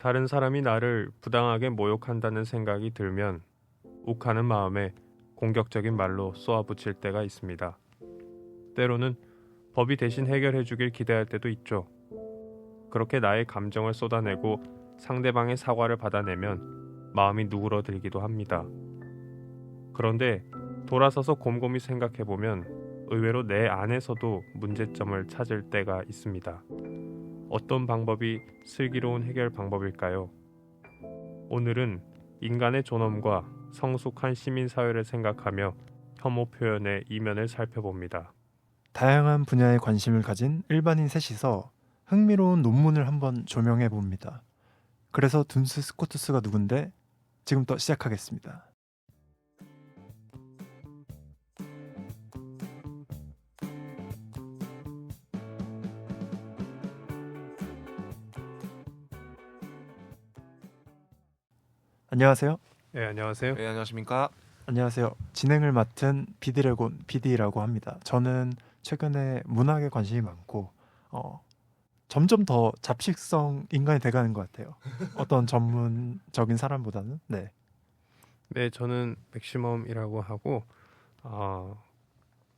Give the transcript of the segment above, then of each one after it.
다른 사람이 나를 부당하게 모욕한다는 생각이 들면 욱하는 마음에 공격적인 말로 쏘아붙일 때가 있습니다. 때로는 법이 대신 해결해 주길 기대할 때도 있죠. 그렇게 나의 감정을 쏟아내고 상대방의 사과를 받아내면 마음이 누그러들기도 합니다. 그런데 돌아서서 곰곰이 생각해보면 의외로 내 안에서도 문제점을 찾을 때가 있습니다. 어떤 방법이 슬기로운 해결 방법일까요? 오늘은 인간의 존엄과 성숙한 시민사회를 생각하며 혐오 표현의 이면을 살펴봅니다. 다양한 분야에 관심을 가진 일반인 셋이서 흥미로운 논문을 한번 조명해 봅니다. 그래서 둔스 스코투스가 누군데 지금부터 시작하겠습니다. 안녕하세요. 네, 안녕하세요. 네, 안녕하십니까? 안녕하세요. 진행을 맡은 비드래곤 PD라고 합니다. 저는 최근에 문학에 관심이 많고 점점 더 잡식성 인간이 돼가는 것 같아요. 어떤 전문적인 사람보다는. 네. 네, 저는 맥시멈이라고 하고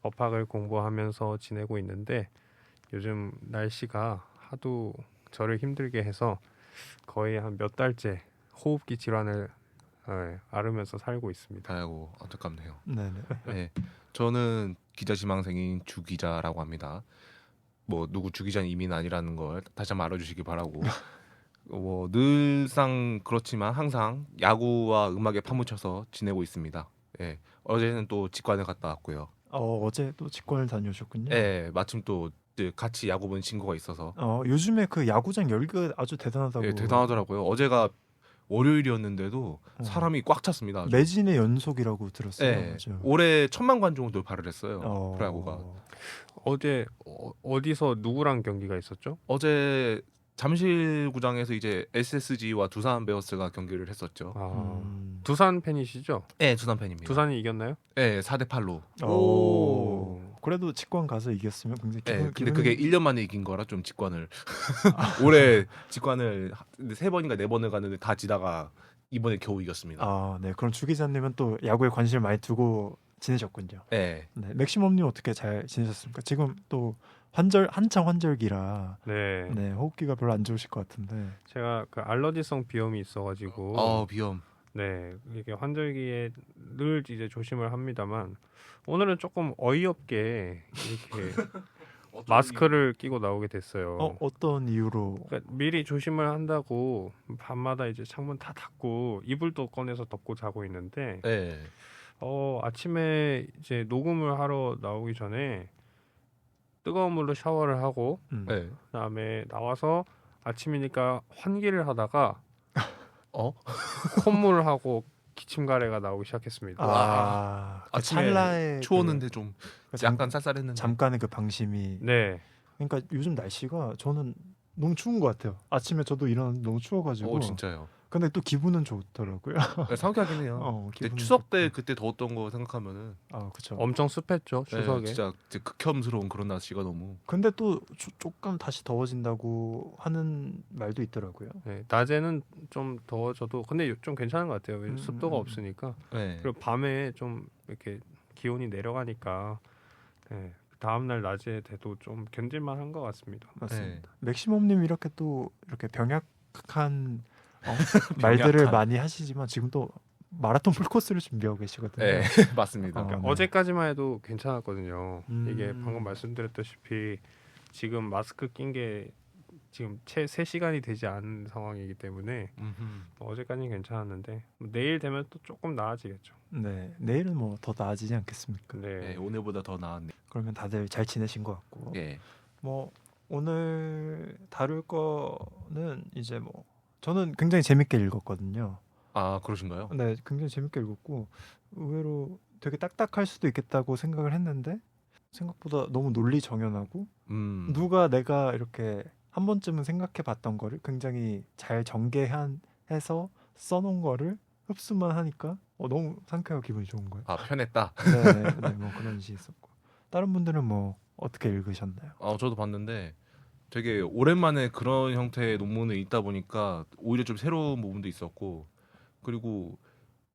법학을 공부하면서 지내고 있는데 요즘 날씨가 하도 저를 힘들게 해서 거의 한 몇 달째 호흡기 질환을 앓으면서 살고 있습니다. 아이고 안타깝네요. 네네. 네, 저는 기자 지망생인 주 기자라고 합니다. 뭐 누구 주 기자는 이미는 아니라는 걸 다시 한번 알아주시기 바라고. 뭐 늘상 그렇지만 항상 야구와 음악에 파묻혀서 지내고 있습니다. 예, 어제는 또 직관을 갔다 왔고요. 어제 또 직관을 다녀오셨군요. 예, 마침 또 같이 야구 본 친구가 있어서. 요즘에 그 야구장 열기가 아주 대단하다고. 예, 대단하더라고요. 어제가 월요일이었는데도 사람이 꽉 찼습니다. 아주. 매진의 연속이라고 들었어요. 예, 맞아요. 올해 1,000만 관 정도 돌파를 했어요. 프로야구가. 어제 어디서 누구랑 경기가 있었죠? 어제 잠실구장에서 이제 SSG와 두산 베어스가 경기를 했었죠. 두산 팬이시죠? 네, 두산 팬입니다. 두산이 이겼나요? 네, 4대8로. 오. 그래도 직관 가서 이겼으면 굉장히 네, 근데 그게 1년 만에 이긴 거라 좀 직관을 올해 직관을 3번인가 4번을 갔는데 다 지다가 이번에 겨우 이겼습니다. 네. 그럼 주 기자님은 또 야구에 관심을 많이 두고 지내셨군요. 네. 네. 맥시멈님 어떻게 잘 지내셨습니까? 지금 또 한창 환절기라 네. 호흡기가 별로 안 좋으실 것 같은데. 제가 그 알러지성 비염이 있어가지고 비염. 네, 이게 환절기에 늘 이제 조심을 합니다만 오늘은 조금 어이없게 이렇게 마스크를 끼고 나오게 됐어요. 어떤 이유로? 그러니까 미리 조심을 한다고 밤마다 이제 창문 다 닫고 이불도 꺼내서 덮고 자고 있는데 네. 아침에 이제 녹음을 하러 나오기 전에 뜨거운 물로 샤워를 하고 네. 그다음에 나와서 아침이니까 환기를 하다가 콧물을 하고 기침가래가 나오기 시작했습니다. 아침에 찰나에 추웠는데 좀 약간 쌀쌀했는데 잠깐의 그 방심이. 네. 그러니까 요즘 날씨가 저는 너무 추운 것 같아요. 아침에 저도 일어났는데 너무 추워가지고. 진짜요. 근데 또 기분은 좋더라고요. 네, 상쾌하긴 해요. 기분은 추석 때 좋고. 그때 더웠던 거 생각하면은 그렇죠. 엄청 습했죠 추석에. 네, 진짜 극혐스러운 그런 날씨가 너무. 근데 또 조금 다시 더워진다고 하는 말도 있더라고요. 네, 낮에는 좀 더워져도 근데 좀 괜찮은 것 같아요. 습도가 없으니까. 네. 그리고 밤에 좀 이렇게 기온이 내려가니까 다음 날 낮에 돼도 좀 견딜만한 것 같습니다. 맞습니다. 맥시멈님 이렇게 또 이렇게 병약한 말들을 많이 하시지만 지금 또 마라톤 풀코스를 준비하고 계시거든요. 네, 맞습니다. 어제까지만 해도 괜찮았거든요. 이게 방금 말씀드렸다시피 지금 마스크 낀 게 지금 채 3시간이 되지 않은 상황이기 때문에 어제까지는 괜찮았는데 내일 되면 또 조금 나아지겠죠. 네, 내일은 뭐 더 나아지지 않겠습니까? 네, 오늘보다 더 나았네. 그러면 다들 잘 지내신 것 같고. 네. 뭐 오늘 다룰 거는 이제 뭐 저는 굉장히 재밌게 읽었거든요. 그러신가요? 네, 굉장히 재밌게 읽었고 의외로 되게 딱딱할 수도 있겠다고 생각을 했는데 생각보다 너무 논리 정연하고 누가 내가 이렇게 한 번쯤은 생각해봤던 거를 굉장히 잘 전개해서 써놓은 거를 흡수만 하니까 너무 상쾌하고 기분이 좋은 거예요. 편했다. 네, 뭐 그런 시 있었고. 다른 분들은 뭐 어떻게 읽으셨나요? 저도 봤는데 되게 오랜만에 그런 형태의 논문을 읽다 보니까 오히려 좀 새로운 부분도 있었고, 그리고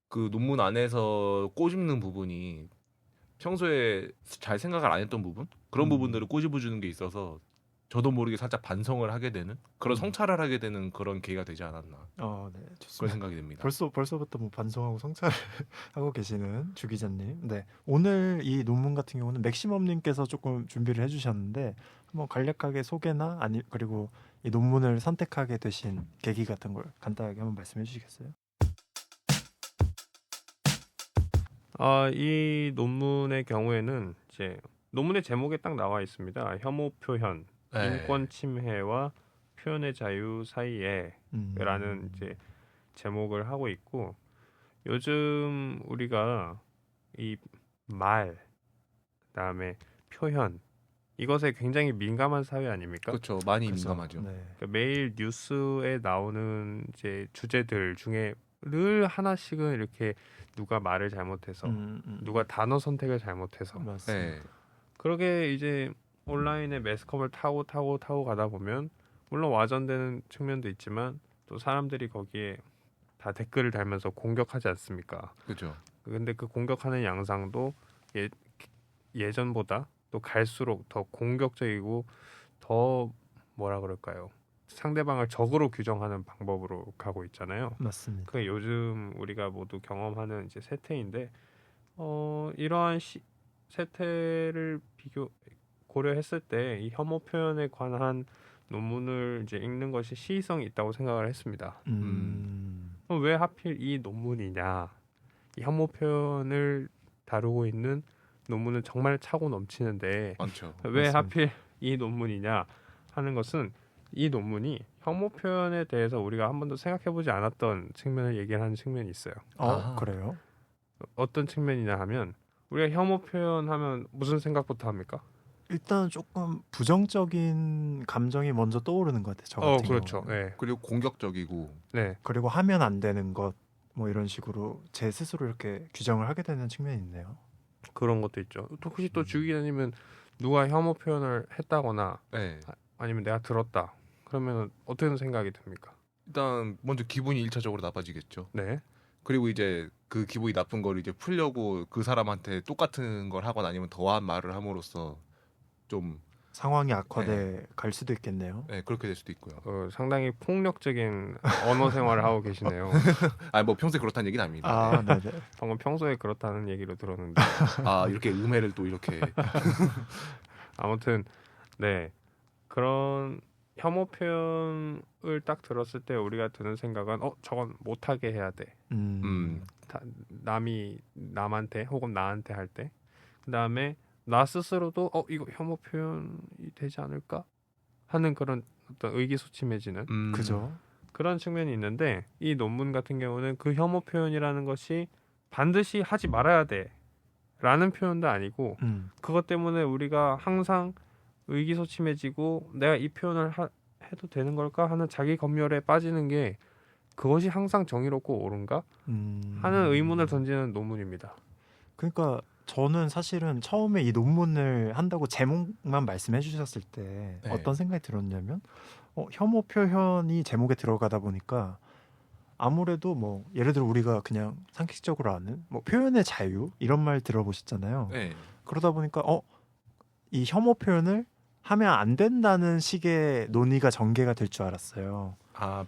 그 논문 안에서 꼬집는 부분이 평소에 잘 생각을 안 했던 부분, 그런 부분들을 꼬집어주는 게 있어서 저도 모르게 살짝 반성을 하게 되는, 그런 성찰을 하게 되는 그런 계기가 되지 않았나, 네, 그런 좋습니다. 생각이 듭니다. 벌써부터 뭐 반성하고 성찰을 하고 계시는 주 기자님. 네, 오늘 이 논문 같은 경우는 맥시멈님께서 조금 준비를 해주셨는데 한번 간략하게 소개나 그리고 이 논문을 선택하게 되신 계기 같은 걸 간단하게 한번 말씀해 주시겠어요? 이 논문의 경우에는 이제 논문의 제목에 딱 나와 있습니다. 혐오 표현, 인권 침해와 표현의 자유 사이에 라는 이제 제목을 하고 있고, 요즘 우리가 이 말, 그다음에 표현, 이것에 굉장히 민감한 사회 아닙니까? 그렇죠. 많이 그래서, 민감하죠. 네. 그러니까 매일 뉴스에 나오는 이제 주제들 중에 늘 하나씩은 이렇게 누가 말을 잘못해서, 누가 단어 선택을 잘못해서, 맞습니다. 네. 그러게 이제 온라인에 매스컴을 타고 가다 보면 물론 와전되는 측면도 있지만 또 사람들이 거기에 다 댓글을 달면서 공격하지 않습니까? 그렇죠. 근데 그 공격하는 양상도 예전보다 또 갈수록 더 공격적이고 더 뭐라 그럴까요? 상대방을 적으로 규정하는 방법으로 가고 있잖아요. 맞습니다. 그게 요즘 우리가 모두 경험하는 이제 세태인데, 이러한 세태를 고려했을 때 이 혐오 표현에 관한 논문을 이제 읽는 것이 시의성이 있다고 생각을 했습니다. 그럼 왜 하필 이 논문이냐? 이 혐오 표현을 다루고 있는 논문은 정말 차고 넘치는데 많죠. 왜 맞습니다. 하필 이 논문이냐 하는 것은, 이 논문이 혐오 표현에 대해서 우리가 한 번도 생각해보지 않았던 측면을 얘기하는 측면이 있어요. 그래요? 어떤 측면이냐 하면, 우리가 혐오 표현하면 무슨 생각부터 합니까? 일단 조금 부정적인 감정이 먼저 떠오르는 것 같아요. 저 같은 그렇죠. 경우는. 네. 그리고 공격적이고, 네. 그리고 하면 안 되는 것 뭐 이런 식으로 제 스스로 이렇게 규정을 하게 되는 측면이 있네요. 그런 것도 있죠. 또 혹시 또 주 기자님은 누가 혐오 표현을 했다거나 네. 아니면 내가 들었다 그러면 어떤 생각이 듭니까? 일단 먼저 기분이 1차적으로 나빠지겠죠. 네. 그리고 이제 그 기분이 나쁜 걸 이제 풀려고 그 사람한테 똑같은 걸 하거나 아니면 더한 말을 함으로써 좀 상황이 악화돼 갈 수도 있겠네요. 그렇게 될 수도 있고요. 상당히 폭력적인 언어 생활을 하고 계시네요. 뭐 평소에 그렇다는 얘기는 아닙니다. 네네. 방금 평소에 그렇다는 얘기로 들었는데 이렇게 음해를 또 이렇게 아무튼 네, 그런 혐오 표현을 딱 들었을 때 우리가 드는 생각은 저건 못하게 해야 돼. 남이 남한테 혹은 나한테 할 때, 그다음에 나 스스로도 이거 혐오 표현이 되지 않을까 하는 그런 어떤 의기소침해지는 그죠. 그런 측면이 있는데, 이 논문 같은 경우는 그 혐오 표현이라는 것이 반드시 하지 말아야 돼 라는 표현도 아니고, 그것 때문에 우리가 항상 의기소침해지고 내가 이 표현을 해도 되는 걸까 하는 자기 검열에 빠지는 게, 그것이 항상 정의롭고 옳은가 하는 의문을 던지는 논문입니다. 그러니까 저는 사실은 처음에 이 논문을 한다고 제목만 말씀해 주셨을 때 어떤 생각이 들었냐면, 혐오 표현이 제목에 들어가다 보니까 아무래도 뭐 예를 들어 우리가 그냥 상식적으로 아는 뭐 표현의 자유 이런 말 들어보셨잖아요. 네. 그러다 보니까 이 혐오 표현을 하면 안 된다는 식의 논의가 전개가 될 줄 알았어요.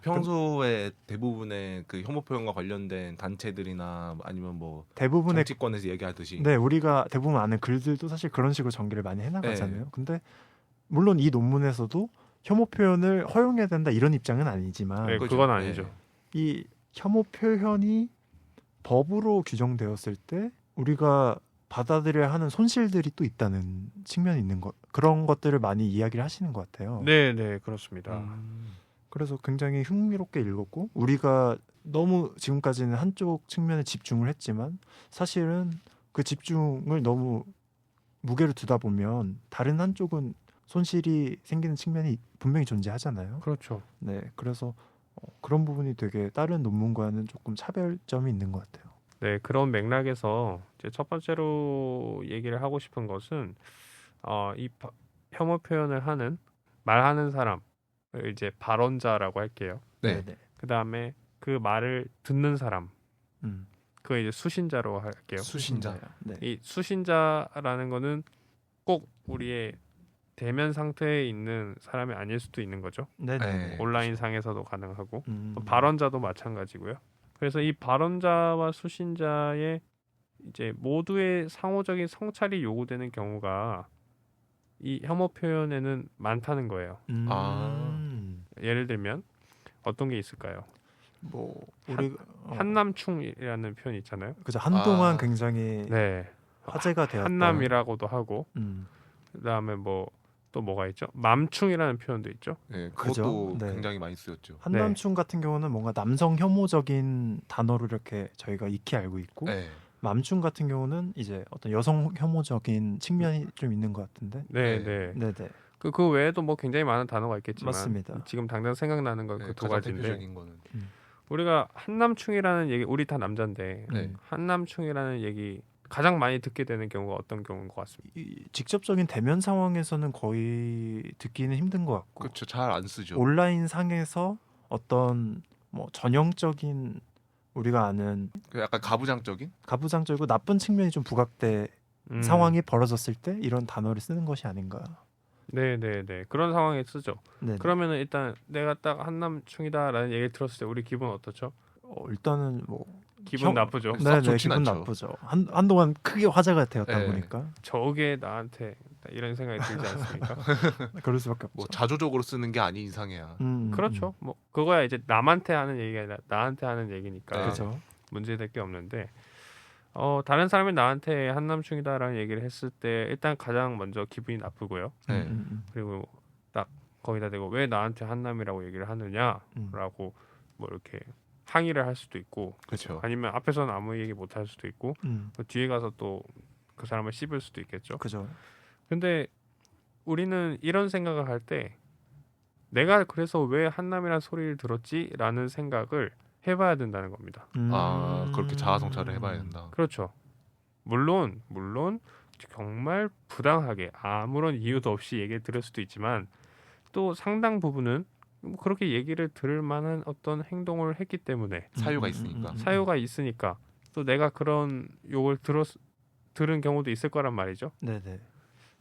평소에 대부분의 그 혐오 표현과 관련된 단체들이나 아니면 뭐 대부분의 정치권에서 얘기하듯이 네, 우리가 대부분 아는 글들도 사실 그런 식으로 전개를 많이 해나가잖아요. 근데 물론 이 논문에서도 혐오 표현을 허용해야 된다 이런 입장은 아니지만 네, 그건 아니죠. 이 혐오 표현이 법으로 규정되었을 때 우리가 받아들여야 하는 손실들이 또 있다는 측면이 있는 것, 그런 것들을 많이 이야기를 하시는 것 같아요. 네, 그렇습니다. 그래서 굉장히 흥미롭게 읽었고, 우리가 너무 지금까지는 한쪽 측면에 집중을 했지만 사실은 그 집중을 너무 무게를 두다 보면 다른 한쪽은 손실이 생기는 측면이 분명히 존재하잖아요. 그렇죠. 네, 그래서 그런 부분이 되게 다른 논문과는 조금 차별점이 있는 것 같아요. 네, 그런 맥락에서 이제 첫 번째로 얘기를 하고 싶은 것은 이 혐오 표현을 하는 말하는 사람을 이제 발언자라고 할게요. 네. 네네. 그 다음에 그 말을 듣는 사람, 음. 그거 이제 수신자로 할게요. 수신자. 네. 이 수신자라는 거는 꼭 우리의 대면 상태에 있는 사람이 아닐 수도 있는 거죠. 네네. 네. 온라인 상에서도 가능하고 음. 발언자도 마찬가지고요. 그래서 이 발언자와 수신자의 이제 모두의 상호적인 성찰이 요구되는 경우가 이 혐오 표현에는 많다는 거예요. 아. 예를 들면 어떤 게 있을까요? 뭐 우리 한남충이라는 표현 있잖아요. 그죠. 한동안 아. 굉장히 네, 화제가 되었던 한남이라고도 하고 음. 그다음에 뭐 또 뭐가 있죠? 맘충이라는 표현도 있죠. 네, 그죠? 그것도 네. 굉장히 많이 쓰였죠. 한남충 같은 경우는 뭔가 남성 혐오적인 단어로 이렇게 저희가 익히 알고 있고 네. 맘충 같은 경우는 이제 어떤 여성 혐오적인 측면이 좀 있는 것 같은데. 네, 네. 네. 네네. 그 외에도 뭐 굉장히 많은 단어가 있겠지만 맞습니다. 지금 당장 생각나는 건 네, 그 두 가장 가지인데 대표적인 거는 우리가 한남충이라는 얘기 우리 다 남자인데 네. 한남충이라는 얘기 가장 많이 듣게 되는 경우가 어떤 경우인 것 같습니다. 이 직접적인 대면 상황에서는 거의 듣기는 힘든 것 같고 그렇죠. 잘 안 쓰죠. 온라인 상에서 어떤 뭐 전형적인 우리가 아는 그 약간 가부장적인? 가부장적이고 나쁜 측면이 좀 부각돼 상황이 벌어졌을 때 이런 단어를 쓰는 것이 아닌가. 네네네 그런 상황에 쓰죠. 네. 그러면은 일단 내가 딱 한남충이다라는 얘기를 들었을 때 우리 기분 어떻죠? 일단은 뭐 기분 나쁘죠. 썩 네네 좋진 기분 않죠. 나쁘죠. 한동안 크게 화제가 되었다 네. 보니까 저게 나한테 이런 생각이 들지 않습니까? 그럴 수밖에 없죠. 뭐 자조적으로 쓰는 게 아닌 이상해야. 그렇죠. 뭐 그거야 이제 남한테 하는 얘기가 아니라 나한테 하는 얘기니까 네. 그렇죠. 문제될 게 없는데 다른 사람이 나한테 한남충이다라는 얘기를 했을 때 일단 가장 먼저 기분이 나쁘고요. 네. 그리고 딱 거기다 대고 왜 나한테 한남이라고 얘기를 하느냐라고 뭐 이렇게 항의를 할 수도 있고 그렇죠. 아니면 앞에서는 아무 얘기 못 할 수도 있고 또 뒤에 가서 또 그 사람을 씹을 수도 있겠죠. 그죠. 근데 우리는 이런 생각을 할 때 내가 그래서 왜 한남이라는 소리를 들었지라는 생각을 해봐야 된다는 겁니다. 아, 그렇게 자아 성찰을 해봐야 된다. 그렇죠. 물론 정말 부당하게 아무런 이유도 없이 얘기를 들을 수도 있지만 또 상당 부분은 뭐 그렇게 얘기를 들을 만한 어떤 행동을 했기 때문에 사유가 있으니까. 사유가 있으니까 또 내가 그런 욕을 들은 경우도 있을 거란 말이죠. 네네.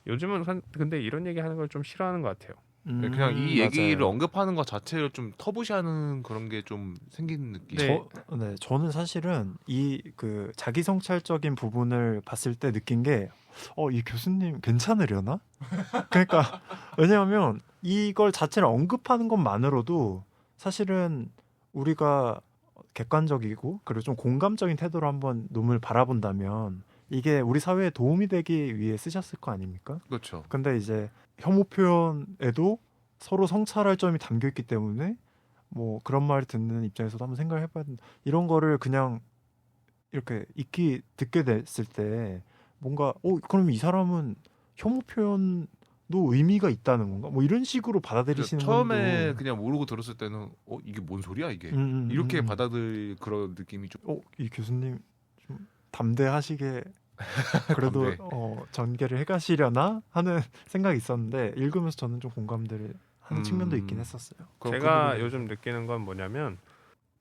요즘은 근데 이런 얘기 하는 걸 좀 싫어하는 것 같아요. 네, 그냥 이 얘기를 맞아요. 언급하는 것 자체를 좀 터부시하는 그런 게 좀 생기는 느낌. 네. 저는 사실은 이 그 자기 성찰적인 부분을 봤을 때 느낀 게 이 교수님 괜찮으려나? 그러니까 왜냐하면 이걸 자체를 언급하는 것만으로도 사실은 우리가 객관적이고 그리고 좀 공감적인 태도로 한번 놈을 바라본다면 이게 우리 사회에 도움이 되기 위해 쓰셨을 거 아닙니까? 그렇죠. 근데 이제 혐오 표현에도 서로 성찰할 점이 담겨 있기 때문에 뭐 그런 말 듣는 입장에서도 한번 생각을 해봐야 된다. 이런 거를 그냥 이렇게 익히 듣게 됐을 때 뭔가 그럼 이 사람은 혐오 표현도 의미가 있다는 건가? 뭐 이런 식으로 받아들이시는 처음에 분도 그냥 모르고 들었을 때는 이게 뭔 소리야 이게 음. 이렇게 받아들일 그런 느낌이 좀 이 교수님 좀 담대하시게 그래도 담대. 전개를 해가시려나 하는 생각이 있었는데 읽으면서 저는 좀 공감대를 하는 측면도 있긴 했었어요. 그럼 제가 그 부분은- 요즘 느끼는 건 뭐냐면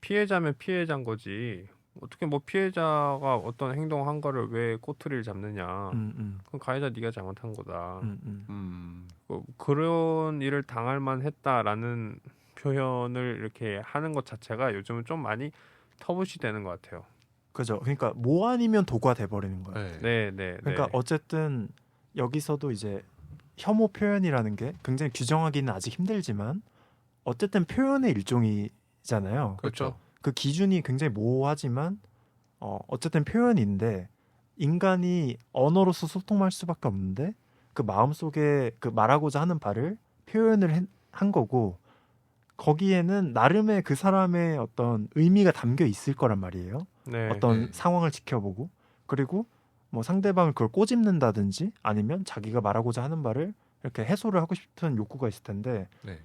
피해자면 피해자인 거지 어떻게 뭐 피해자가 어떤 행동한 거를 왜 꼬투리를 잡느냐 그럼 가해자 네가 잘못한 거다 그런 일을 당할 만했다라는 표현을 이렇게 하는 것 자체가 요즘은 좀 많이 터부시 되는 것 같아요. 그죠. 그러니까 뭐 아니면 도가 돼버리는 거예요. 네. 네. 그러니까 어쨌든 여기서도 이제 혐오 표현이라는 게 굉장히 규정하기는 아직 힘들지만 어쨌든 표현의 일종이잖아요. 그렇죠. 그 기준이 굉장히 모호하지만 어쨌든 표현인데 인간이 언어로서 소통할 수밖에 없는데 그 마음속에 그 말하고자 하는 바를 표현을 한 거고 거기에는 나름의 그 사람의 어떤 의미가 담겨 있을 거란 말이에요. 네. 어떤 네. 상황을 지켜보고 그리고 뭐 상대방을 그걸 꼬집는다든지 아니면 자기가 말하고자 하는 바를 이렇게 해소를 하고 싶은 욕구가 있을 텐데 네.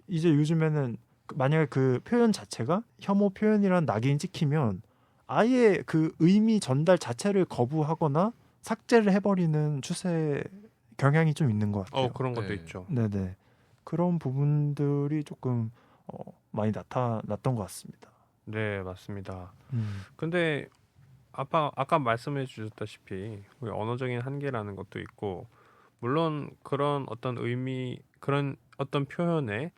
이제 요즘에는 만약에 그 표현 자체가 혐오 표현이라는 낙인이 찍히면 아예 그 의미 전달 자체를 거부하거나 삭제를 해버리는 추세 경향이 좀 있는 것 같아요. 그런 것도 네. 있죠. 네네. 그런 부분들이 조금 많이 나타났던 것 같습니다. 네, 맞습니다. 근데 아까 말씀해 주셨다시피 우리 언어적인 한계라는 것도 있고 물론 그런 어떤 그런 어떤 표현에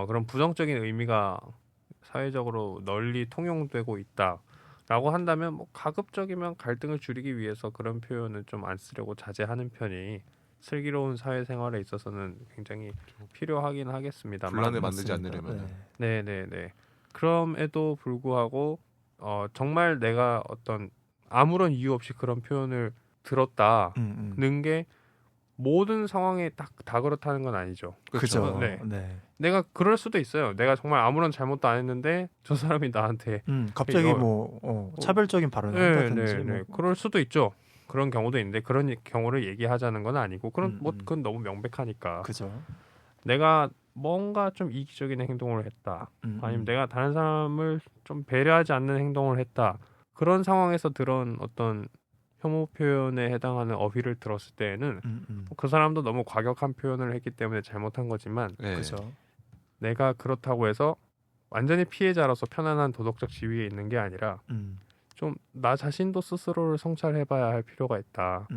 그런 부정적인 의미가 사회적으로 널리 통용되고 있다라고 한다면 뭐 가급적이면 갈등을 줄이기 위해서 그런 표현을 좀 안 쓰려고 자제하는 편이 슬기로운 사회생활에 있어서는 굉장히 필요하긴 하겠습니다만 분란을 만들지 맞습니다. 않으려면 네. 네네네. 그럼에도 불구하고 정말 내가 어떤 아무런 이유 없이 그런 표현을 들었다는 게 모든 상황에 다 그렇다는 건 아니죠. 그죠. 네. 네. 내가 그럴 수도 있어요. 내가 정말 아무런 잘못도 안 했는데 저 사람이 나한테 갑자기 이거- 뭐 차별적인 발언을 네, 한다든지 네, 네. 뭐. 그럴 수도 있죠. 그런 경우도 있는데 그런 경우를 얘기하자는 건 아니고 뭐 음. 그건 너무 명백하니까 그죠. 내가 뭔가 좀 이기적인 행동을 했다. 아니면 내가 다른 사람을 좀 배려하지 않는 행동을 했다. 그런 상황에서 들은 어떤 혐오 표현에 해당하는 어휘를 들었을 때에는 그 사람도 너무 과격한 표현을 했기 때문에 잘못한 거지만 네. 그죠. 내가 그렇다고 해서 완전히 피해자로서 편안한 도덕적 지위에 있는 게 아니라 좀 나 자신도 스스로를 성찰해봐야 할 필요가 있다.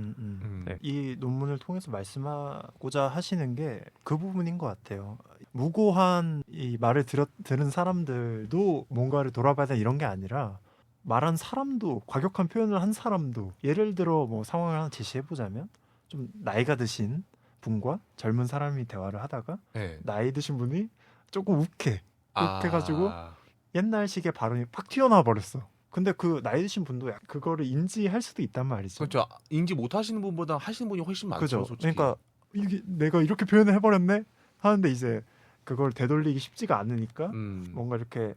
네. 이 논문을 통해서 말씀하고자 하시는 게 그 부분인 것 같아요. 무고한 이 말을 들은 사람들도 뭔가를 돌아봐야 되는 이런 게 아니라 말한 사람도 과격한 표현을 한 사람도 예를 들어 뭐 상황을 하나 제시해 보자면 좀 나이가 드신 분과 젊은 사람이 대화를 하다가 네. 나이 드신 분이 조금 욱해가지고 아, 옛날식의 발언이 팍 튀어나와 버렸어. 근데 그 나이 드신 분도 그거를 인지할 수도 있단 말이죠. 그렇죠. 인지 못 하시는 분보다 하시는 분이 훨씬 많죠. 그죠. 솔직히. 그러니까 이게 내가 이렇게 표현을 해버렸네 하는데 이제 그걸 되돌리기 쉽지가 않으니까 뭔가 이렇게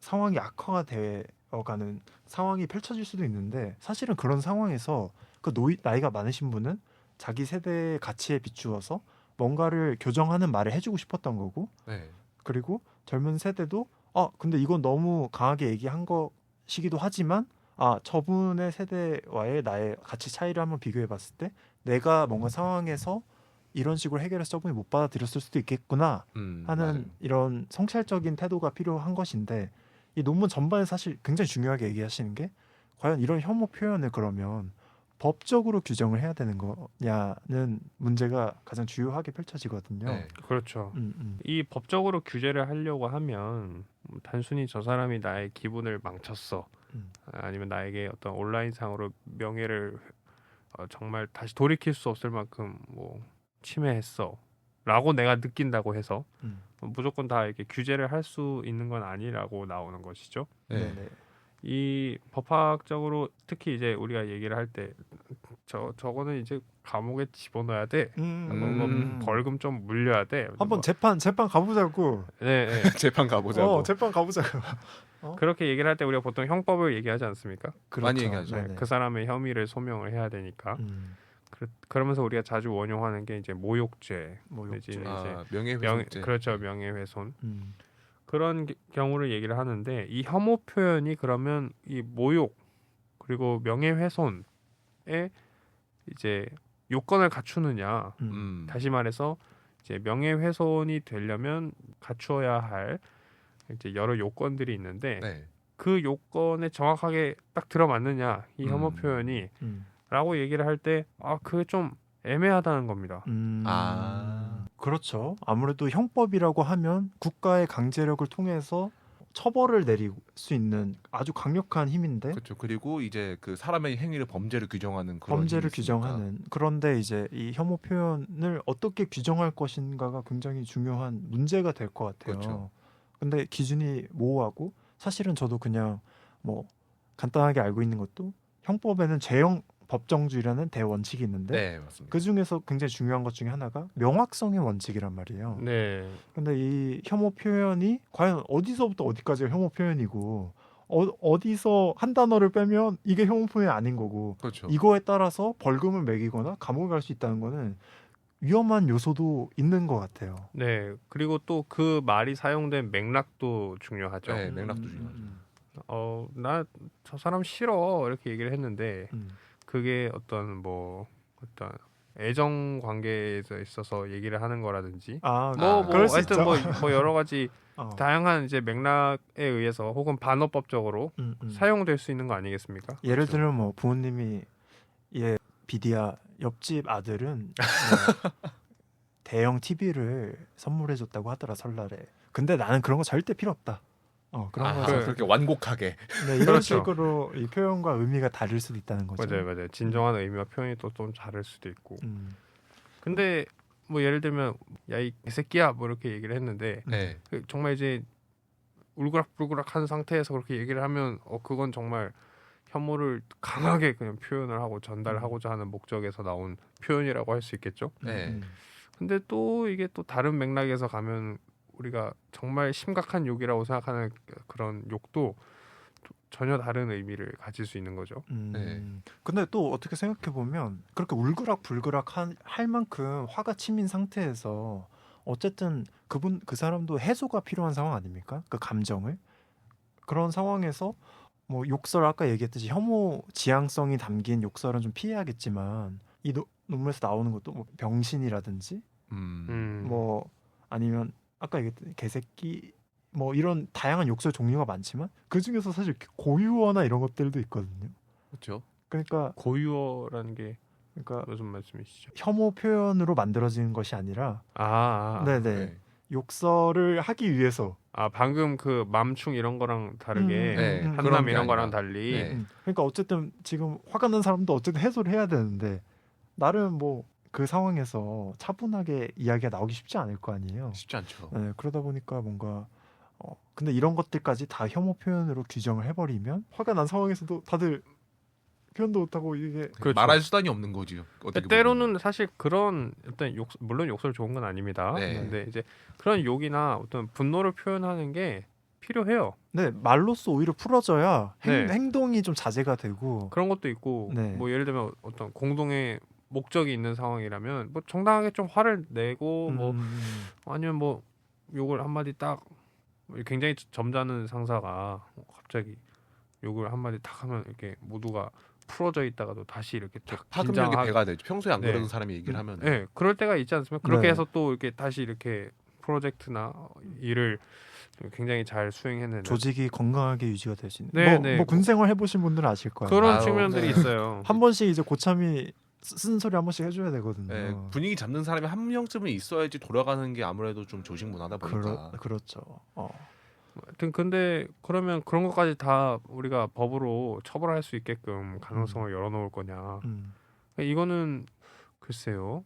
상황이 악화가 되어가는 상황이 펼쳐질 수도 있는데 사실은 그런 상황에서 그 나이가 많으신 분은 자기 세대의 가치에 비추어서 뭔가를 교정하는 말을 해주고 싶었던 거고 네. 그리고 젊은 세대도 근데 이건 너무 강하게 얘기한 것이기도 하지만 저분의 세대와의 나의 가치 차이를 한번 비교해 봤을 때 내가 뭔가 상황에서 이런 식으로 해결해서 저분이 못 받아들였을 수도 있겠구나 하는 맞아요. 이런 성찰적인 태도가 필요한 것인데 이 논문 전반에 사실 굉장히 중요하게 얘기하시는 게 과연 이런 혐오 표현을 그러면 법적으로 규정을 해야 되는 거냐는 문제가 가장 주요하게 펼쳐지거든요. 네. 그렇죠. 이 법적으로 규제를 하려고 하면 단순히 저 사람이 나의 기분을 망쳤어. 아니면 나에게 어떤 온라인상으로 명예를 정말 다시 돌이킬 수 없을 만큼 뭐 침해했어. 라고 내가 느낀다고 해서 무조건 다 이렇게 규제를 할 수 있는 건 아니라고 나오는 것이죠. 네. 네네. 이 법학적으로 특히 이제 우리가 얘기를 할 때 저거는 이제 감옥에 집어넣어야 돼. 뭐 벌금 좀 물려야 돼. 한번 뭐, 재판 가보자고. 네, 네. 재판 가보자고. 재판 가보자고. 그렇게 얘기를 할 때 우리가 보통 형법을 얘기하지 않습니까? 많이 얘기하죠. 네, 그 사람의 혐의를 소명을 해야 되니까. 그러면서 우리가 자주 원용하는 게 이제 모욕죄, 내지는 이제 명예훼손죄. 그렇죠, 명예훼손. 그런 경우를 얘기를 하는데 이 혐오 표현이 그러면 이 모욕 그리고 명예훼손에 이제 요건을 갖추느냐. 다시 말해서 이제 명예훼손이 되려면 갖추어야 할 이제 여러 요건들이 있는데 네. 그 요건에 정확하게 딱 들어맞느냐 이 혐오 표현이 라고 얘기를 할 때 그게 좀 애매하다는 겁니다. 그렇죠. 아무래도 형법이라고 하면 국가의 강제력을 통해서 처벌을 내릴 수 있는 아주 강력한 힘인데 그렇죠. 그리고 이제 그 사람의 행위를 범죄를 규정하는 그런 범죄를 힘이 있으니까. 규정하는 그런데 이제 이 혐오 표현을 어떻게 규정할 것인가가 굉장히 중요한 문제가 될 것 같아요. 그렇죠. 근데 기준이 모호하고 사실은 저도 그냥 뭐 간단하게 알고 있는 것도 형법에는 죄형 법정주의라는 대원칙이 있는데 네, 맞습니다. 그 중에서 굉장히 중요한 것 중에 하나가 명확성의 원칙이란 말이에요. 네. 근데 이 혐오 표현이 과연 어디서부터 어디까지가 혐오 표현이고 어디서 한 단어를 빼면 이게 혐오 표현이 아닌 거고 그렇죠. 이거에 따라서 벌금을 매기거나 감옥에 갈 수 있다는 거는 위험한 요소도 있는 것 같아요. 네. 그리고 또 그 말이 사용된 맥락도 중요하죠. 네, 맥락도 중요하죠. 나 저 사람 싫어 이렇게 얘기를 했는데 음. 그게 어떤 애정 관계에 있어서 얘기를 하는 거라든지 아, 뭐 그럴 수 하여튼 있죠. 뭐 여러 가지 어. 다양한 이제 맥락에 의해서 혹은 반어법적으로 사용될 수 있는 거 아니겠습니까? 예를 그렇죠. 들면 뭐 부모님이 얘 비디야 옆집 아들은 뭐 대형 TV를 선물해줬다고 하더라 설날에. 근데 나는 그런 거 절대 필요 없다. 그런 거 그렇게 완곡하게. 네, 이런 그렇죠. 식으로 이 표현과 의미가 다를 수도 있다는 거죠. 맞아요. 진정한 의미와 표현이 또 좀 다를 수도 있고. 음. 근데 뭐 예를 들면 야 이 새끼야 뭐 이렇게 얘기를 했는데 네. 그 정말 이제 울그락불그락한 상태에서 그렇게 얘기를 하면 그건 정말 혐오를 강하게 그냥 표현을 하고 전달하고자 하는 목적에서 나온 표현이라고 할 수 있겠죠. 네. 근데 또 이게 또 다른 맥락에서 가면 우리가 정말 심각한 욕이라고 생각하는 그런 욕도 또 전혀 다른 의미를 가질 수 있는 거죠. 네. 근데 또 어떻게 생각해 보면 그렇게 울그락불그락 할 만큼 화가 치민 상태에서 어쨌든 그 사람도 해소가 필요한 상황 아닙니까? 그 감정을 그런 상황에서 뭐 욕설 아까 얘기했듯이 혐오 지향성이 담긴 욕설은 좀 피해야겠지만 이 논문에서 나오는 것도 뭐 병신이라든지 뭐 아니면 아까 얘기했던 개새끼 뭐 이런 다양한 욕설 종류가 많지만 그 중에서 사실 고유어나 이런 것들도 있거든요. 그렇죠. 그러니까 고유어라는 게 무슨 말씀이시죠? 혐오 표현으로 만들어지는 것이 아니라 네네 네. 욕설을 하기 위해서 방금 그 맘충 이런 거랑 다르게 네, 그런 한남 게 이런 거랑 아니라. 달리 네. 그러니까 어쨌든 지금 화가 난 사람도 어쨌든 해소를 해야 되는데 나름 뭐 그 상황에서 차분하게 이야기가 나오기 쉽지 않을 거 아니에요. 쉽지 않죠. 네, 그러다 보니까 뭔가 근데 이런 것들까지 다 혐오 표현으로 규정을 해버리면 화가 난 상황에서도 다들 표현도 못하고 이게 그렇죠. 말할 수단이 없는 거죠. 어떻게 때로는 보면. 사실 그런 어떤 물론 욕설 좋은 건 아닙니다. 네. 근데 이제 그런 욕이나 어떤 분노를 표현하는 게 필요해요. 네 말로써 오히려 풀어져야 네. 행동이 좀 자제가 되고 그런 것도 있고 네. 뭐 예를 들면 어떤 공동의 목적이 있는 상황이라면 뭐 정당하게 좀 화를 내고 뭐 아니면 뭐 욕을 한마디 딱 굉장히 점잖은 상사가 갑자기 욕을 한마디 딱 하면 이렇게 모두가 풀어져 있다가도 다시 이렇게 딱 파급력이 긴장하- 배가 되죠. 평소에 안 네. 그러던 사람이 얘기를 하면. 네, 그럴 때가 있지 않습니까? 그렇게 네. 해서 또 이렇게 다시 이렇게 프로젝트나 일을 굉장히 잘 수행해내는 조직이 건강하게 유지가 될 수 있는 네, 뭐, 네. 뭐 군생활 해보신 분들은 아실 거예요. 그런 아유, 측면들이 네. 있어요. 한 번씩 이제 고참이 쓴소리 한 번씩 해줘야 되거든요. 네, 분위기 잡는 사람이 한 명쯤은 있어야지 돌아가는 게 아무래도 좀 조직문화다 보니까. 그렇죠. 하여튼 근데 그러면 그런 것까지 다 우리가 법으로 처벌할 수 있게끔 가능성을 열어놓을 거냐? 이거는 글쎄요.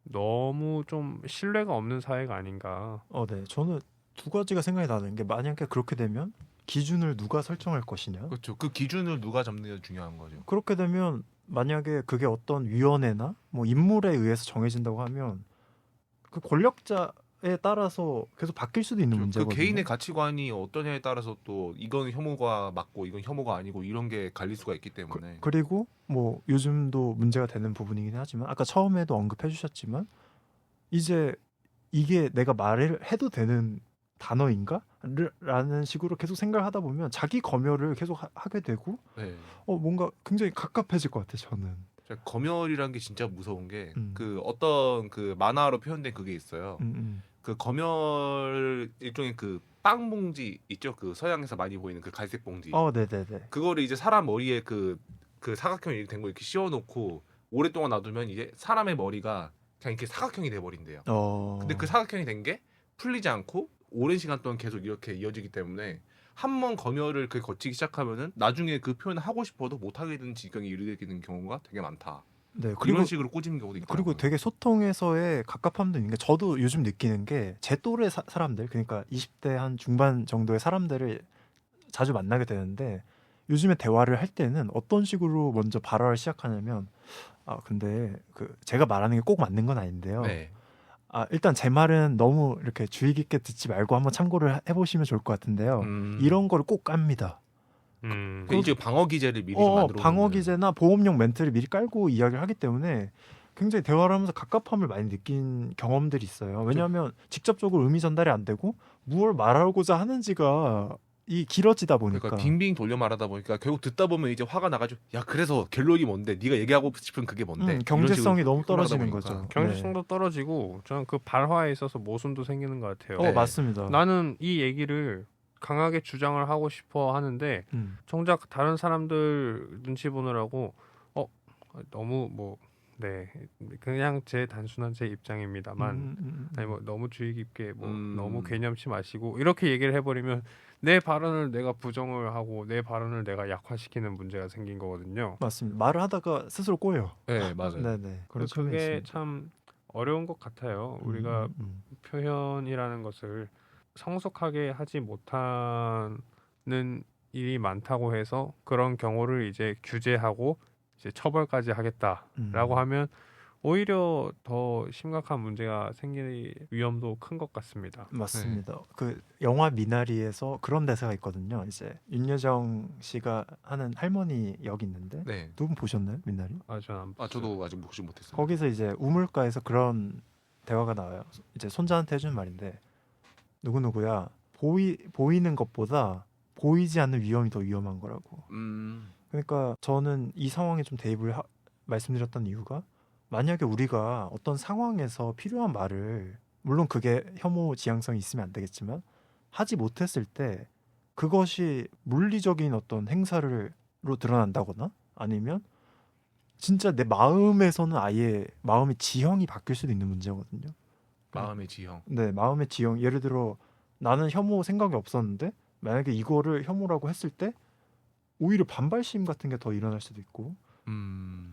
너무 좀 신뢰가 없는 사회가 아닌가. 네. 저는 두 가지가 생각이 나는 게 만약에 그렇게 되면 기준을 누가 설정할 것이냐. 그렇죠. 그 기준을 누가 잡는 게 중요한 거죠. 그렇게 되면 만약에 그게 어떤 위원회나 뭐 인물에 의해서 정해진다고 하면 그 권력자에 따라서 계속 바뀔 수도 있는 그 문제거든요. 개인의 가치관이 어떠냐에 따라서 또 이건 혐오가 맞고 이건 혐오가 아니고 이런 게 갈릴 수가 있기 때문에. 그리고 뭐 요즘도 문제가 되는 부분이긴 하지만 아까 처음에도 언급해 주셨지만 이제 이게 내가 말을 해도 되는 단어인가? 라는 식으로 계속 생각을 하다 보면 자기 검열을 계속 하게 되고 네. 뭔가 굉장히 갑갑해질 것 같아요. 저는. 검열이란 게 진짜 무서운 게 음. 그 어떤 그 만화로 표현된 그게 있어요. 음. 그 검열 일종의 그 빵 봉지 있죠. 그 서양에서 많이 보이는 그 갈색 봉지. 네네네. 그거를 이제 사람 머리에 그 사각형이 된 거 이렇게 씌워놓고 오랫동안 놔두면 이제 사람의 머리가 그냥 이렇게 사각형이 돼버린대요. 근데 그 사각형이 된 게 풀리지 않고 오랜 시간 동안 계속 이렇게 이어지기 때문에 한 번 검열을 그 거치기 시작하면은 나중에 그 표현을 하고 싶어도 못 하게 되는 지경에 이르게 되는 경우가 되게 많다. 네. 이런 식으로 꼬집는 경우도 있고. 그리고 되게 소통에서의 갑갑함도 있는 게 저도 요즘 느끼는 게 제 또래 사람들 그러니까 20대 한 중반 정도의 사람들을 자주 만나게 되는데 요즘에 대화를 할 때는 어떤 식으로 먼저 발언을 시작하냐면 근데 그 제가 말하는 게 꼭 맞는 건 아닌데요. 네. 일단 제 말은 너무 이렇게 주의 깊게 듣지 말고 한번 참고를 해보시면 좋을 것 같은데요. 이런 거를 꼭 깝니다. 그 이제 방어 기제를 미리 좀 만들어. 방어 기제나 보험용 멘트를 미리 깔고 이야기를 하기 때문에 굉장히 대화를 하면서 갑갑함을 많이 느낀 경험들이 있어요. 왜냐하면 직접적으로 의미 전달이 안 되고 무엇을 말하고자 하는지가 이 길어지다 보니까 그러니까 빙빙 돌려 말하다 보니까 결국 듣다 보면 이제 화가 나가지고 야 그래서 결론이 뭔데 네가 얘기하고 싶은 그게 뭔데 경제성이 이런 너무 식으로 떨어지는 흘러가다 보니까. 거죠. 경제성도 떨어지고 저는 그 발화에 있어서 모순도 생기는 것 같아요. 네. 맞습니다. 나는 이 얘기를 강하게 주장을 하고 싶어 하는데 정작 다른 사람들 눈치 보느라고 너무 네 그냥 제 단순한 제 입장입니다만 아니 뭐 너무 주의 깊게 너무 개념치 마시고 이렇게 얘기를 해버리면 내 발언을 내가 부정을 하고 내 발언을 내가 약화시키는 문제가 생긴 거거든요. 맞습니다. 말을 하다가 스스로 꼬여요. 네 맞아요. 네네. 그런 측면이 그게 있습니다. 참 어려운 것 같아요. 우리가 표현이라는 것을 성숙하게 하지 못하는 일이 많다고 해서 그런 경우를 이제 규제하고 이제 처벌까지 하겠다라고 하면 오히려 더 심각한 문제가 생길 위험도 큰 것 같습니다. 맞습니다. 그 영화 미나리에서 그런 대사가 있거든요. 이제 윤여정 씨가 하는 할머니 역이 있는데 네. 두 분 보셨나요, 미나리? 저도 아직 보지 못했어요. 거기서 이제 우물가에서 그런 대화가 나와요. 이제 손자한테 해준 말인데 누구누구야 보이는 것보다 보이지 않는 위험이 더 위험한 거라고. 그러니까 저는 이 상황에 좀 대입을 말씀드렸던 이유가 만약에 우리가 어떤 상황에서 필요한 말을 물론 그게 혐오 지향성이 있으면 안 되겠지만 하지 못했을 때 그것이 물리적인 어떤 행사로 드러난다거나 아니면 진짜 내 마음에서는 아예 마음의 지형이 바뀔 수도 있는 문제거든요. 마음의 지형. 네, 마음의 지형. 예를 들어 나는 혐오 생각이 없었는데 만약에 이거를 혐오라고 했을 때 오히려 반발심 같은 게 더 일어날 수도 있고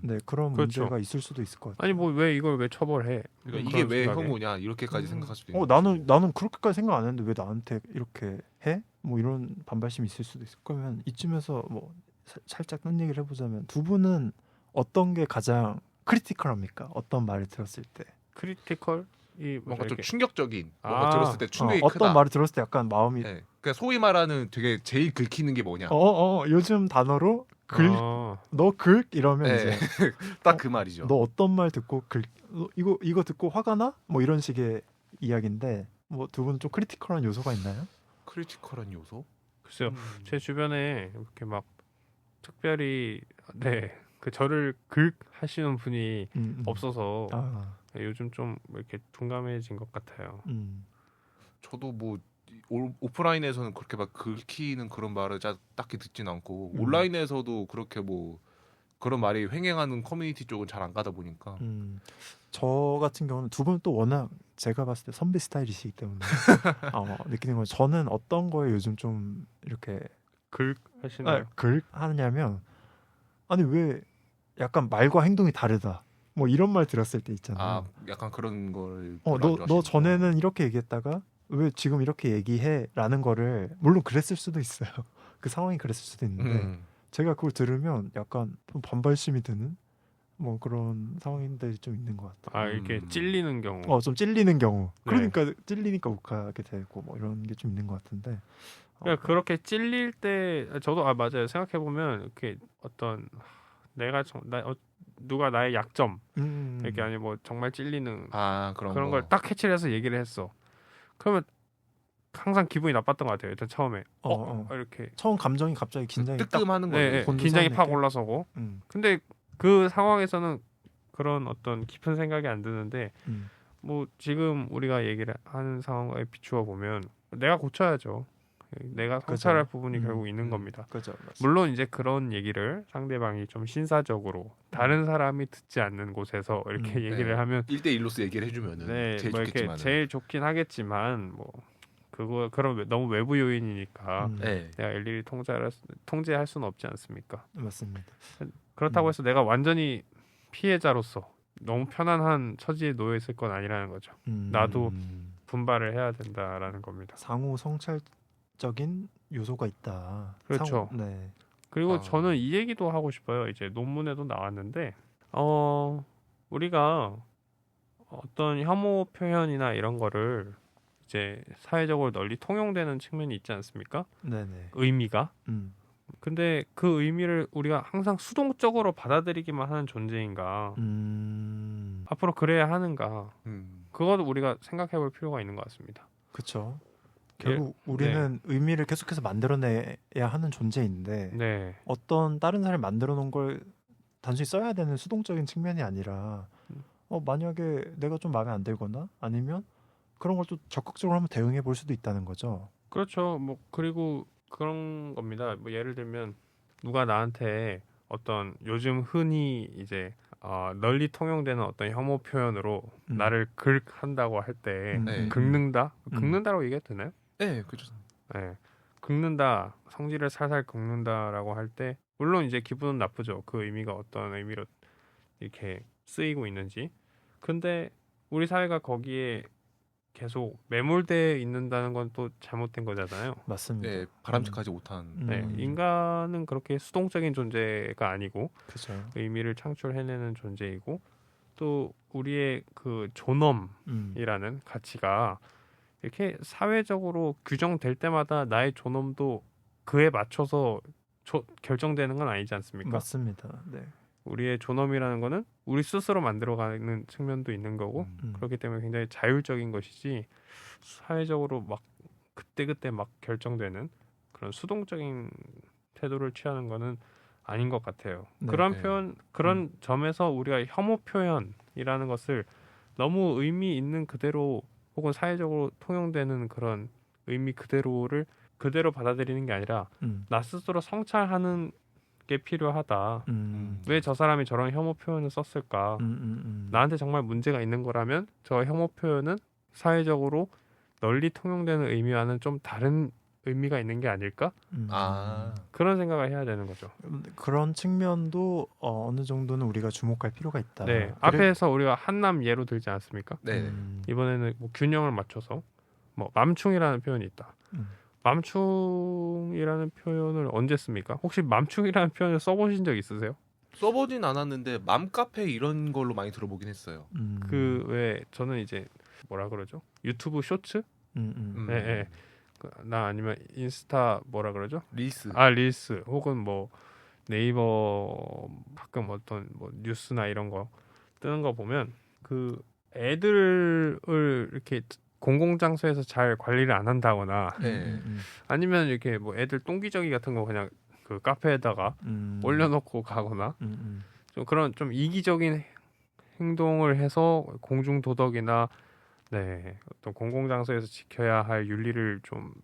네 그런 그렇죠. 문제가 있을 수도 있을 것 같아요. 아니 뭐 왜 이걸 왜 처벌해? 그러니까 이게 왜 생각에. 혐오냐 이렇게까지 생각할 수도 있는 나는 그렇게까지 생각 안 했는데 왜 나한테 이렇게 해? 뭐 이런 반발심이 있을 수도 있을 거면 이쯤에서 뭐 살짝 딴 얘기를 해보자면 두 분은 어떤 게 가장 크리티컬합니까? 어떤 말을 들었을 때 크리티컬? 뭔가 좀 이렇게 충격적인 뭔가 들었을 때 충격이 크다. 어떤 말을 들었을 때 약간 마음이 네. 그러니까 소위 말하는 되게 제일 긁히는 게 뭐냐. 요즘 단어로 너 이러면 네. 이제 딱 그 말이죠. 너 어떤 말 듣고 이거 듣고 화가 나? 뭐 이런 식의 이야기인데 뭐 두 분은 좀 크리티컬한 요소가 있나요? 크리티컬한 요소? 글쎄요. 제 주변에 이렇게 막 특별히 그 저를 하시는 분이 없어서 요즘 좀 이렇게 둔감해진 것 같아요. 저도 뭐 오프라인에서는 그렇게 막 긁히는 그런 말을 딱히 듣진 않고 온라인에서도 그렇게 뭐 그런 말이 횡행하는 커뮤니티 쪽은 잘 안 가다 보니까 저 같은 경우는 두 분 또 워낙 제가 봤을 때 선배 스타일이시기 때문에 느끼는 건 저는 어떤 거에 요즘 좀 이렇게 하시나요? 하냐면 아니 왜 약간 말과 행동이 다르다 뭐 이런 말 들었을 때 있잖아요. 약간 그런 걸 너 전에는 이렇게 얘기했다가 왜 지금 이렇게 얘기해?라는 거를 물론 그랬을 수도 있어요. 그 상황이 그랬을 수도 있는데 제가 그걸 들으면 약간 좀 반발심이 드는 뭐 그런 상황들이 좀 있는 것 같아요. 이렇게 찔리는 경우. 좀 찔리는 경우. 네. 그러니까 찔리니까 욱하게 되고 뭐 이런 게 좀 있는 것 같은데. 그러니까 그렇게 찔릴 때 저도 맞아요. 생각해 보면 이렇게 어떤 누가 나의 약점 이렇게 아니 뭐 정말 찔리는 그런 걸 딱 캐치를 해서 얘기를 했어. 그러면 항상 기분이 나빴던 것 같아요. 일단 처음에 이렇게 처음 감정이 갑자기 긴장이 뜨끔하는 거예요. 긴장이 팍 올라서고. 근데 그 상황에서는 그런 어떤 깊은 생각이 안 드는데 뭐 지금 우리가 얘기를 하는 상황에 비추어 보면 내가 고쳐야죠. 내가 성찰할 부분이 결국 있는 겁니다. 그렇죠. 물론 이제 그런 얘기를 상대방이 좀 신사적으로 다른 사람이 듣지 않는 곳에서 이렇게 얘기를 하면 1대1로서 얘기를 해주면은 제일 뭐 좋겠지만 제일 좋긴 하겠지만 뭐 그런 너무 외부 요인이니까 내가 일일이 통제할 수는 없지 않습니까? 맞습니다. 그렇다고 해서 내가 완전히 피해자로서 너무 편안한 처지에 놓여 있을 건 아니라는 거죠. 나도 분발을 해야 된다라는 겁니다. 상호 성찰적인 요소가 있다. 그렇죠. 네. 그리고 저는 이 얘기도 하고 싶어요. 이제 논문에도 나왔는데 우리가 어떤 혐오 표현이나 이런 거를 이제 사회적으로 널리 통용되는 측면이 있지 않습니까? 네네. 의미가. 근데 그 의미를 우리가 항상 수동적으로 받아들이기만 하는 존재인가? 앞으로 그래야 하는가? 그것도 우리가 생각해볼 필요가 있는 것 같습니다. 그렇죠. 결국 우리는 의미를 계속해서 만들어내야 하는 존재인데 네. 어떤 다른 사람이 만들어 놓은 걸 단순히 써야 되는 수동적인 측면이 아니라 만약에 내가 좀 마음에 안 들거나 아니면 그런 걸 또 적극적으로 한번 대응해 볼 수도 있다는 거죠. 그렇죠. 뭐 그리고 그런 겁니다. 뭐 예를 들면 누가 나한테 어떤 요즘 흔히 이제 널리 통용되는 어떤 혐오 표현으로 나를 긁한다고 할 때 긁는다? 긁는다라고 얘기해도 되나요? 네, 그렇죠. 네. 긁는다, 성질을 살살 긁는다라고 할 때 물론 이제 기분은 나쁘죠. 그 의미가 어떤 의미로 이렇게 쓰이고 있는지. 근데 우리 사회가 거기에 계속 매몰되어 있는다는 건 또 잘못된 거잖아요. 맞습니다. 네, 바람직하지 못한. 네, 인간은 그렇게 수동적인 존재가 아니고 그죠. 의미를 창출해내는 존재이고 또 우리의 그 존엄이라는 가치가 이렇게 사회적으로 규정될 때마다 나의 존엄도 그에 맞춰서 결정되는 건 아니지 않습니까? 맞습니다. 네. 우리의 존엄이라는 거는 우리 스스로 만들어가는 측면도 있는 거고 그렇기 때문에 굉장히 자율적인 것이지 사회적으로 막 그때그때 막 결정되는 그런 수동적인 태도를 취하는 거는 아닌 것 같아요. 네, 그런 네. 표현, 그런 점에서 우리가 혐오 표현이라는 것을 너무 의미 있는 그대로 혹은 사회적으로 통용되는 그런 의미 그대로를 그대로 받아들이는 게 아니라 나 스스로 성찰하는 게 필요하다. 왜 저 사람이 저런 혐오 표현을 썼을까? 나한테 정말 문제가 있는 거라면 저 혐오 표현은 사회적으로 널리 통용되는 의미와는 좀 다른 의미가 있는 게 아닐까? 그런 생각을 해야 되는 거죠. 그런 측면도 어느 정도는 우리가 주목할 필요가 있다. 네, 앞에서 우리가 한남 예로 들지 않았습니까? 네. 이번에는 뭐 균형을 맞춰서 뭐 맘충이라는 표현이 있다. 맘충이라는 표현을 언제 씁니까? 혹시 맘충이라는 표현을 써보신 적 있으세요? 써보진 않았는데 맘카페 이런 걸로 많이 들어보긴 했어요. 그 왜 저는 이제 뭐라 그러죠? 유튜브 쇼츠? 네. 나 아니면 인스타 뭐라 그러죠? 릴스. 릴스 혹은 뭐 네이버 가끔 어떤 뭐 뉴스나 이런 거 뜨는 거 보면 그 애들을 이렇게 공공장소에서 잘 관리를 안 한다거나 아니면 이렇게 뭐 애들 똥기저귀 같은 거 그냥 그 카페에다가 올려놓고 가거나 좀 그런 좀 이기적인 행동을 해서 공중 도덕이나 어떤 공공장소에서 지켜야 할 윤리를 좀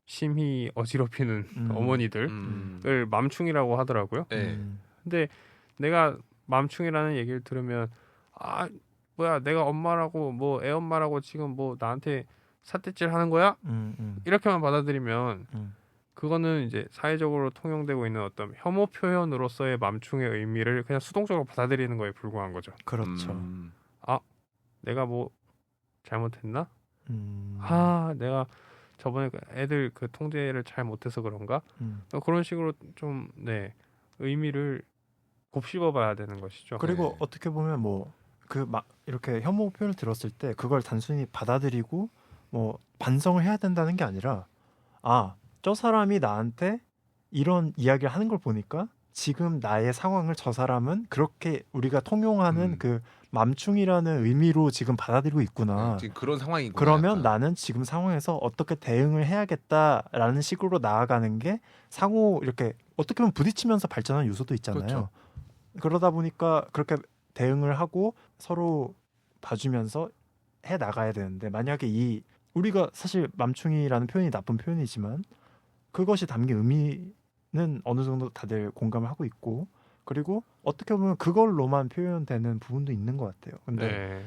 심히 어지럽히는 어머니들을 맘충이라고 하더라고요. 근데 내가 맘충이라는 얘기를 들으면 뭐야 내가 엄마라고 뭐 애엄마라고 지금 뭐 나한테 삿대질 하는 거야? 이렇게만 받아들이면 그거는 이제 사회적으로 통용되고 있는 어떤 혐오 표현으로서의 맘충의 의미를 그냥 수동적으로 받아들이는 거에 불과한 거죠. 그렇죠. 내가 뭐 잘못했나? 내가 저번에 애들 그 통제를 잘 못해서 그런가? 그런 식으로 좀 의미를 곱씹어봐야 되는 것이죠. 그리고 어떻게 보면 뭐 그 막 이렇게 혐오 표현을 들었을 때 그걸 단순히 받아들이고 뭐 반성을 해야 된다는 게 아니라 저 사람이 나한테 이런 이야기를 하는 걸 보니까 지금 나의 상황을 저 사람은 그렇게 우리가 통용하는 그 맘충이라는 의미로 지금 받아들이고 있구나. 지금 그런 상황이구나. 그러면 약간. 나는 지금 상황에서 어떻게 대응을 해야겠다라는 식으로 나아가는 게 상호 이렇게 어떻게 보면 부딪히면서 발전하는 요소도 있잖아요. 그렇죠. 그러다 보니까 그렇게 대응을 하고 서로 봐주면서 해 나가야 되는데 만약에 우리가 사실 맘충이라는 표현이 나쁜 표현이지만 그것이 담긴 의미는 어느 정도 다들 공감을 하고 있고 그리고 어떻게 보면 그걸로만 표현되는 부분도 있는 것 같아요. 근데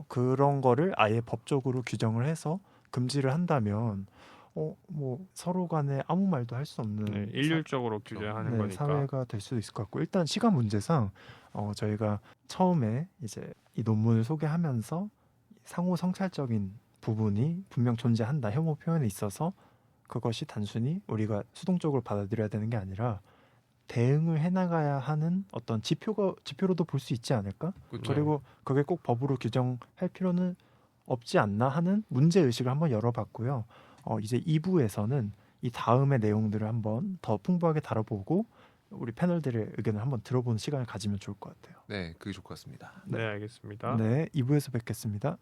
그런 거를 아예 법적으로 규정을 해서 금지를 한다면 뭐 서로 간에 아무 말도 할 수 없는 일률적으로 규제하는 거니까 사회가 될 수도 있을 것 같고 일단 시간 문제상 저희가 처음에 이제 이 논문을 소개하면서 상호 성찰적인 부분이 분명 존재한다. 혐오 표현에 있어서 그것이 단순히 우리가 수동적으로 받아들여야 되는 게 아니라 대응을 해나가야 하는 어떤 지표로도 볼 수 있지 않을까? 그렇죠. 그리고 그게 꼭 법으로 규정할 필요는 없지 않나 하는 문제의식을 한번 열어봤고요. 이제 2부에서는 이 다음의 내용들을 한번 더 풍부하게 다뤄보고 우리 패널들의 의견을 한번 들어보는 시간을 가지면 좋을 것 같아요. 네, 그게 좋을 것 같습니다. 네, 알겠습니다. 네, 2부에서 뵙겠습니다.